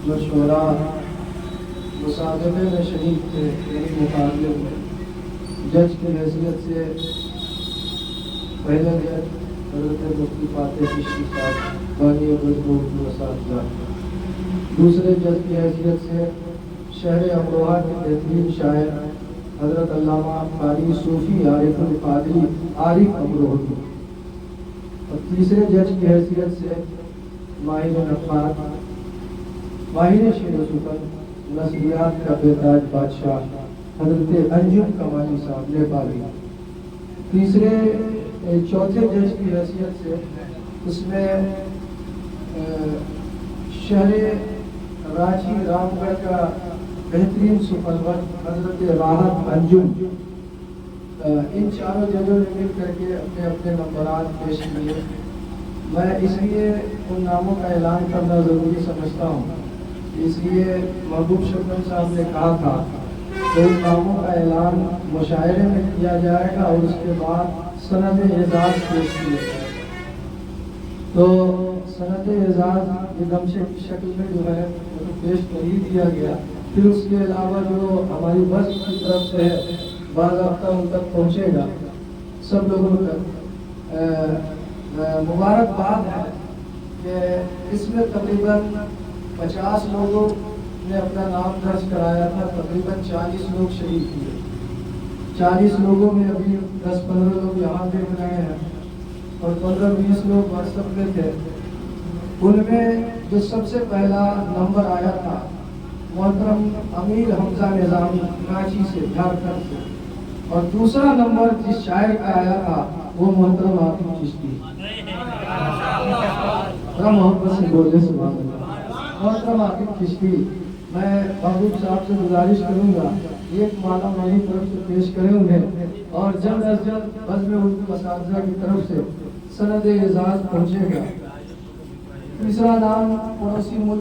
مشورہ مصادقے میں شریک تھے، یعنی مقابلے میں جج کی حیثیت سے پہلے جج حضرت مفتی فاتح چشتی صاحب بانی اساتذہ، دوسرے جج کی حیثیت سے شہر امروہہ کے بہترین شاعر حضرت علامہ قاری صوفی عارف القادری عارف امروہی، اور تیسرے جج کی حیثیت سے ماہر نفات، ماہر شعر و سخن، نظریات کا بےتاج بادشاہ حضرت انجم کمالی صاحب نیپالی، چوتھے جج کی حیثیت سے اس میں شہر رانچی رام گڑھ کا بہترین سخنور حضرت راحت انجم، ان چاروں ججوں نے مل کر کے اپنے اپنے نمبرات پیش کیے۔ میں اس لیے ان ناموں کا اعلان کرنا ضروری سمجھتا ہوں، اس لیے محبوب شبنم صاحب نے کہا تھا کہ ان ناموں کا اعلان مشاعرے میں کیا جائے گا اور اس کے بعد سند اعزاز پیش کیے جائے گا۔ تو سند اعزاز یہ گمچے کی شکل میں جو ہے وہ پیش کر ہی دیا گیا، پھر اس کے علاوہ جو ہماری بس کی طرف سے ہے باضابطہ ان تک پہنچے گا سب لوگوں تک۔ مبارکباد ہے کہ اس میں تقریباً 50 لوگوں نے اپنا نام درج کرایا تھا، تقریباً 40 لوگ شریک ہوئے۔ 40 لوگوں میں ابھی 10-15 لوگ یہاں دیکھ رہے ہیں اور 15-20 لوگ واٹس ایپ پہ تھے۔ ان میں جو سب سے پہلا نمبر آیا تھا محترم امیر حمزہ نظامی کراچی سے، جھارکھنڈ سے، اور دوسرا نمبر جس شاعر کا آیا تھا وہ محترم عاطف چشتی۔ محبت سے بولے سبحان اللہ۔ محترم عاطف چشتی، میں محبوب صاحب سے گزارش کروں گا ایک معنی میری طرف سے پیش کریں انہیں، اور جلد از جلد بزم اردو اساتذہ کی طرف سے سند اعزاز پہنچے گا۔ تیسرا نام پڑوسی ملک